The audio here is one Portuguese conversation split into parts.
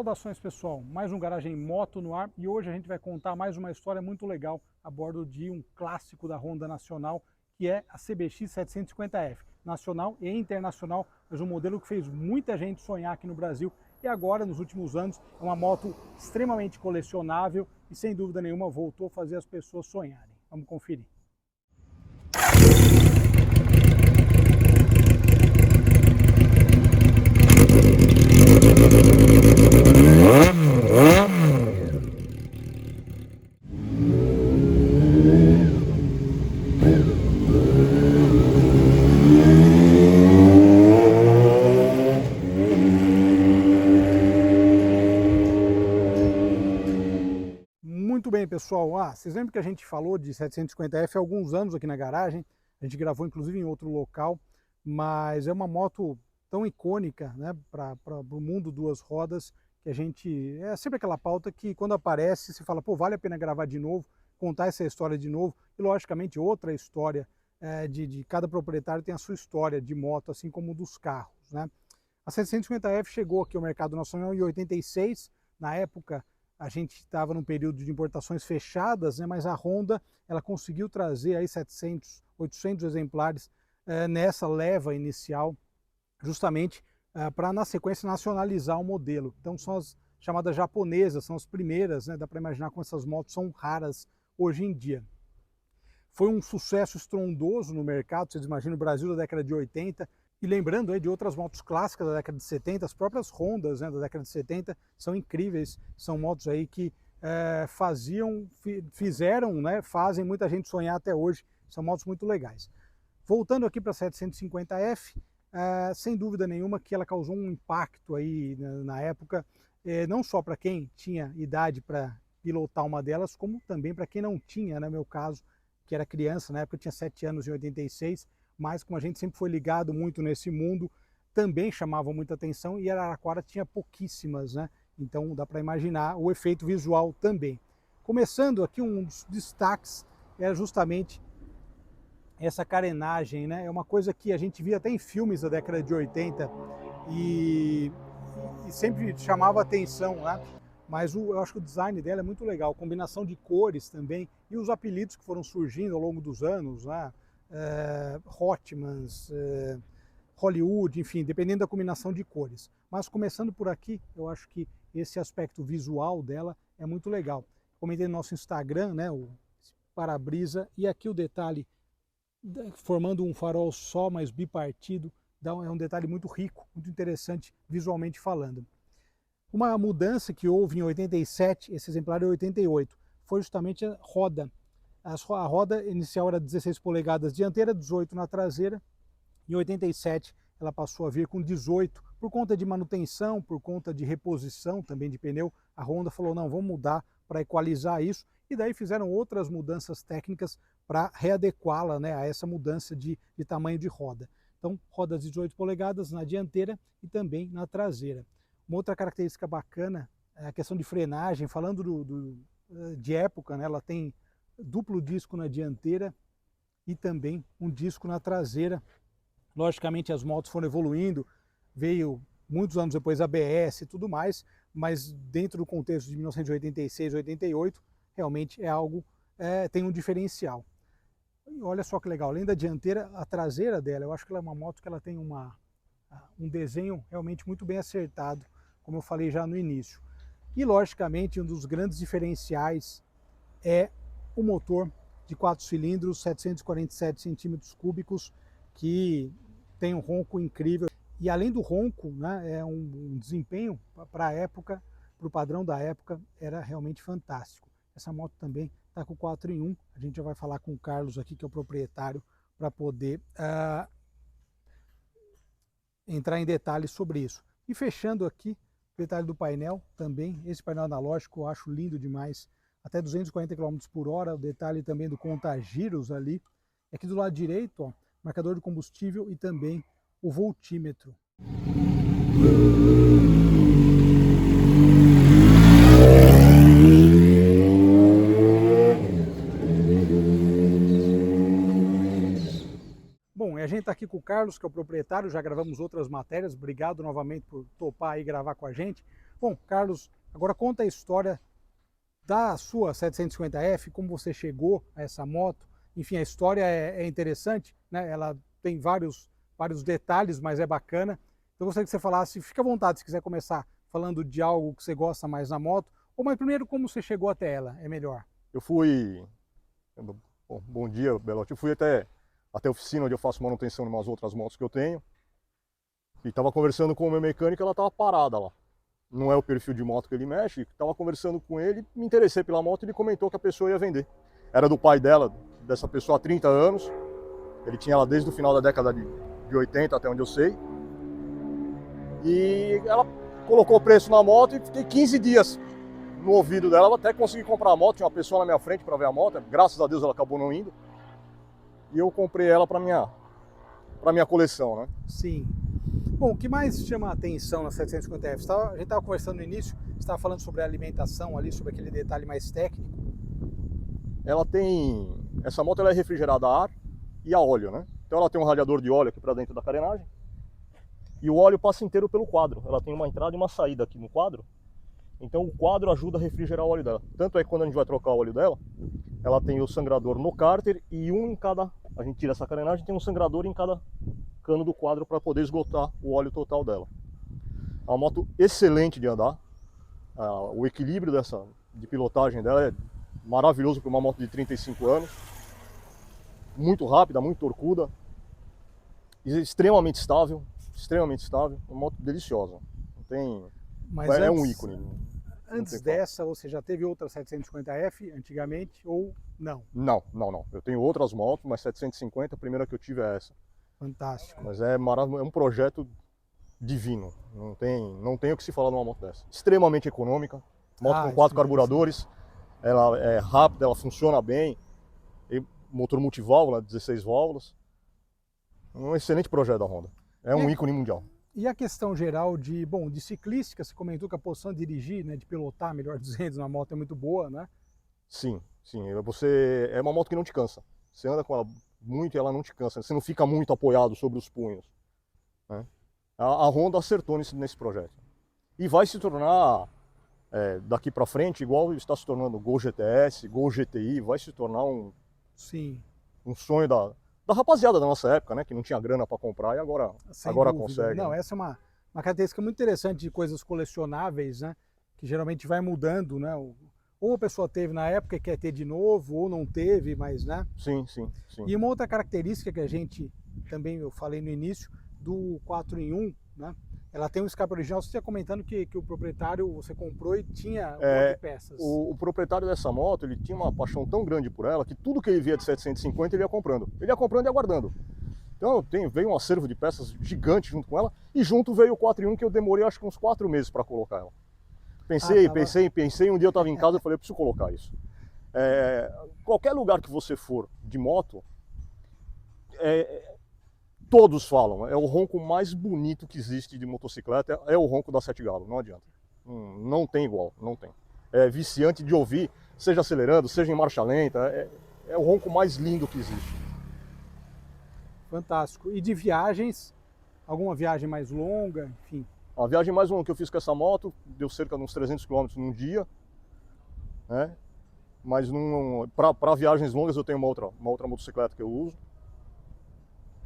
Saudações pessoal, mais um Garagem Moto no ar e hoje a gente vai contar mais uma história muito legal a bordo de um clássico da Honda nacional, que é a CBX 750F, nacional e internacional, mas um modelo que fez muita gente sonhar aqui no Brasil e agora, nos últimos anos, é uma moto extremamente colecionável e sem dúvida nenhuma voltou a fazer as pessoas sonharem. Vamos conferir. Muito bem, pessoal. Vocês lembram que a gente falou de 750F há alguns anos aqui na garagem? A gente gravou inclusive em outro local, mas é uma moto tão icônica, né, para o mundo duas rodas, que a gente... É sempre aquela pauta que quando aparece, se fala, pô, vale a pena gravar de novo, contar essa história de novo, e logicamente outra história de cada proprietário tem a sua história de moto, assim como dos carros, né? A 750F chegou aqui ao mercado nacional em 86, na época a gente estava num período de importações fechadas, né, mas a Honda ela conseguiu trazer aí 700, 800 exemplares nessa leva inicial, justamente para na sequência nacionalizar o modelo. Então são as chamadas japonesas, são as primeiras, né, dá para imaginar como essas motos são raras hoje em dia. Foi um sucesso estrondoso no mercado, vocês imaginam o Brasil da década de 80, e lembrando aí de outras motos clássicas da década de 70, as próprias Hondas, né, da década de 70 são incríveis, são motos aí que fizeram, né, fazem muita gente sonhar até hoje, são motos muito legais. Voltando aqui para a 750F, sem dúvida nenhuma que ela causou um impacto aí na época, não só para quem tinha idade para pilotar uma delas, como também para quem não tinha, né, no meu caso, que era criança, na época eu tinha 7 anos em 86, mas como a gente sempre foi ligado muito nesse mundo, também chamavam muita atenção e Araraquara tinha pouquíssimas, né? Então dá para imaginar o efeito visual também. Começando aqui, um dos destaques era justamente essa carenagem, né? É uma coisa que a gente via até em filmes da década de 80 e sempre chamava atenção, né? Mas eu acho que o design dela é muito legal, combinação de cores também e os apelidos que foram surgindo ao longo dos anos, né? Hotmans, Hollywood, enfim, dependendo da combinação de cores. Mas começando por aqui, eu acho que esse aspecto visual dela é muito legal. Comentei no nosso Instagram, né, o para-brisa, e aqui o detalhe, formando um farol só, mas bipartido, é um detalhe muito rico, muito interessante visualmente falando. Uma mudança que houve em 87, esse exemplar é 88, foi justamente a roda. A roda inicial era 16 polegadas dianteira, 18 na traseira. Em 87 ela passou a vir com 18, por conta de manutenção, por conta de reposição também de pneu. A Honda falou, não, vamos mudar para equalizar isso. E daí fizeram outras mudanças técnicas para readequá-la, né, a essa mudança de tamanho de roda. Então, rodas de 18 polegadas na dianteira e também na traseira. Uma outra característica bacana é a questão de frenagem. Falando de época, né, ela tem duplo disco na dianteira e também um disco na traseira. Logicamente as motos foram evoluindo, veio muitos anos depois ABS e tudo mais, mas dentro do contexto de 1986, 88, realmente é algo, tem um diferencial. E olha só que legal, além da dianteira, a traseira dela, eu acho que ela é uma moto que ela tem um desenho realmente muito bem acertado, como eu falei já no início. E logicamente um dos grandes diferenciais é o motor de 4 cilindros, 747 centímetros cúbicos, que tem um ronco incrível. E além do ronco, né, é um desempenho para a época, para o padrão da época, era realmente fantástico. Essa moto também está com 4 em 1. A gente já vai falar com o Carlos aqui, que é o proprietário, para poder entrar em detalhes sobre isso. E fechando aqui, o detalhe do painel também. Esse painel analógico eu acho lindo demais. Até 240 km por hora, o detalhe também do contagiros ali. Aqui do lado direito, ó, marcador de combustível e também o voltímetro. Bom, e a gente está aqui com o Carlos, que é o proprietário, já gravamos outras matérias, obrigado novamente por topar aí gravar com a gente. Bom, Carlos, agora conta a história da sua 750F, como você chegou a essa moto. Enfim, a história é interessante, né? Ela tem vários detalhes, mas é bacana. Então eu gostaria que você falasse, fica à vontade se quiser começar falando de algo que você gosta mais na moto, ou mas primeiro como você chegou até ela, é melhor. Eu fui. Bom dia, Belotti. Eu fui até a oficina onde eu faço manutenção de umas outras motos que eu tenho. E estava conversando com o meu mecânico, ela estava parada lá. Não é o perfil de moto que ele mexe. Estava conversando com ele, me interessei pela moto e ele comentou que a pessoa ia vender. Era do pai dela, dessa pessoa há 30 anos. Ele tinha ela desde o final da década de 80, até onde eu sei. E ela colocou o preço na moto e fiquei 15 dias no ouvido dela até conseguir comprar a moto. Tinha uma pessoa na minha frente para ver a moto. Graças a Deus ela acabou não indo. E eu comprei ela para minha coleção, né? Sim. Bom, o que mais chama a atenção na 750F? A gente estava conversando no início, você estava falando sobre a alimentação ali, sobre aquele detalhe mais técnico. Essa moto ela é refrigerada a ar e a óleo, né? Então ela tem um radiador de óleo aqui para dentro da carenagem e o óleo passa inteiro pelo quadro. Ela tem uma entrada e uma saída aqui no quadro. Então o quadro ajuda a refrigerar o óleo dela. Tanto é que quando a gente vai trocar o óleo dela, ela tem o sangrador no cárter e um em cada... A gente tira essa carenagem e tem um sangrador em cada cano do quadro para poder esgotar o óleo total dela. É uma moto excelente de andar. O equilíbrio de pilotagem dela é maravilhoso para uma moto de 35 anos. Muito rápida, muito torcuda. Extremamente estável. Uma moto deliciosa. Não tem... Mas é antes, um ícone. Antes dessa, você já teve outra 750F antigamente ou não? Não. Eu tenho outras motos, mas 750, a primeira que eu tive é essa. Fantástico. Mas é maravilhoso, é um projeto divino. Não tem o que se falar numa moto dessa. Extremamente econômica, moto com 4 carburadores, ela é rápida, ela funciona bem, motor multiválvula, 16 válvulas. Um excelente projeto da Honda. É um ícone mundial. E a questão geral de ciclística, você comentou que a posição de dirigir, né, de pilotar, melhor dizendo, na moto é muito boa, né? Sim. É uma moto que não te cansa. Você anda com ela muito e ela não te cansa. Você não fica muito apoiado sobre os punhos, né? A Honda acertou nesse projeto. E vai se tornar, daqui para frente, igual está se tornando o Gol GTS, Gol GTI, vai se tornar um sonho da rapaziada da nossa época, né? Que não tinha grana para comprar e agora consegue. Não, né? essa é uma característica muito interessante de coisas colecionáveis, né? Que geralmente vai mudando, né? Ou a pessoa teve na época e quer ter de novo, ou não teve, mas, né? Sim. E uma outra característica que a gente também, eu falei no início, do 4 em 1, né? Ela tem um escape original. Você tinha comentando que o proprietário, você comprou e tinha um monte de peças. O proprietário dessa moto, ele tinha uma paixão tão grande por ela que tudo que ele via de 750 ele ia comprando. Ele ia comprando e aguardando. Então veio um acervo de peças gigante junto com ela e junto veio o 4 em 1 que eu demorei acho que uns 4 meses para colocar ela. Pensei, um dia eu estava em casa e falei, eu preciso colocar isso. Qualquer lugar que você for de moto, todos falam, é o ronco mais bonito que existe de motocicleta, é o ronco da Sete Galo, não adianta. Não tem igual, não tem. É viciante de ouvir, seja acelerando, seja em marcha lenta, é o ronco mais lindo que existe. Fantástico. E de viagens, alguma viagem mais longa, enfim? A viagem mais longa que eu fiz com essa moto deu cerca de uns 300 km num dia, né? Mas para viagens longas eu tenho uma outra motocicleta que eu uso.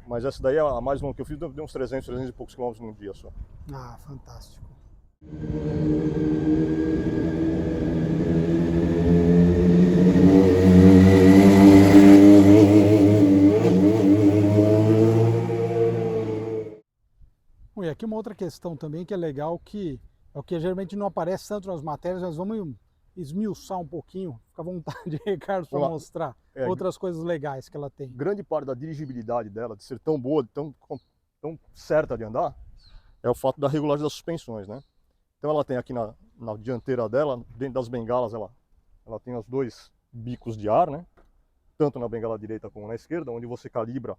Mas essa daí, a mais longa que eu fiz, deu uns 300 e poucos quilômetros num dia só. Ah, fantástico. Bom, e aqui uma outra questão também que é legal, que é o que geralmente não aparece tanto nas matérias, mas vamos esmiuçar um pouquinho, fica à vontade, Ricardo, para mostrar outras coisas legais que ela tem. Grande parte da dirigibilidade dela, de ser tão boa, tão certa de andar, é o fato da regulagem das suspensões, né? Então ela tem aqui na dianteira dela, dentro das bengalas, ela tem os dois bicos de ar, né? Tanto na bengala direita como na esquerda, onde você calibra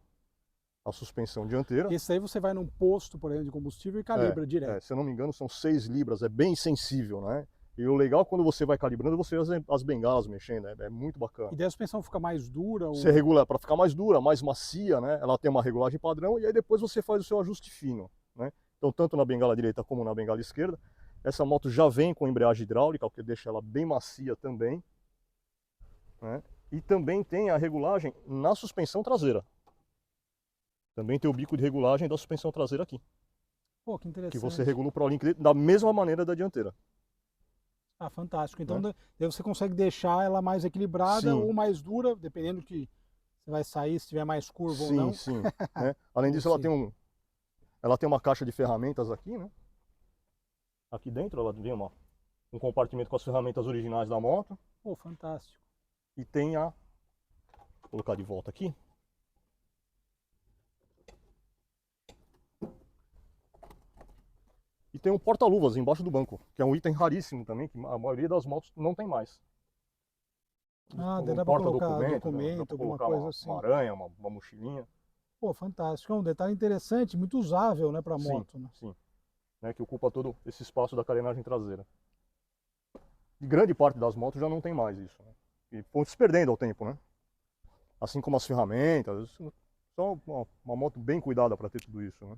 a suspensão dianteira. Esse aí você vai num posto, por exemplo, de combustível e calibra direto. Se eu não me engano, são 6 libras, é bem sensível, né? E o legal, quando você vai calibrando, você vê as bengalas mexendo, é muito bacana. E daí a suspensão fica mais dura? Você regula para ficar mais dura, mais macia, né? Ela tem uma regulagem padrão e aí depois você faz o seu ajuste fino, né? Então, tanto na bengala direita como na bengala esquerda. Essa moto já vem com embreagem hidráulica, o que deixa ela bem macia também, né? E também tem a regulagem na suspensão traseira. Também tem o bico de regulagem da suspensão traseira aqui. Pô, que interessante. Que você regula o ProLink da mesma maneira da dianteira. Ah, fantástico. Então, Né? daí você consegue deixar ela mais equilibrada Sim. ou mais dura, dependendo que você vai sair, se tiver mais curva ou não. Sim, né? Além disso, ela tem uma caixa de ferramentas aqui, né? Aqui dentro ela vem um compartimento com as ferramentas originais da moto. Pô, fantástico. E tem vou colocar de volta aqui. E tem um porta-luvas embaixo do banco, que é um item raríssimo também, que a maioria das motos não tem mais. Ah, dá pra colocar documento, dá pra alguma colocar coisa assim. uma aranha, uma mochilinha. Pô, fantástico. É um detalhe interessante, muito usável, né, pra moto, né? Sim. Né, que ocupa todo esse espaço da carenagem traseira. E grande parte das motos já não tem mais isso, né? E foi se perdendo ao tempo, né? Assim como as ferramentas, só uma moto bem cuidada para ter tudo isso, né?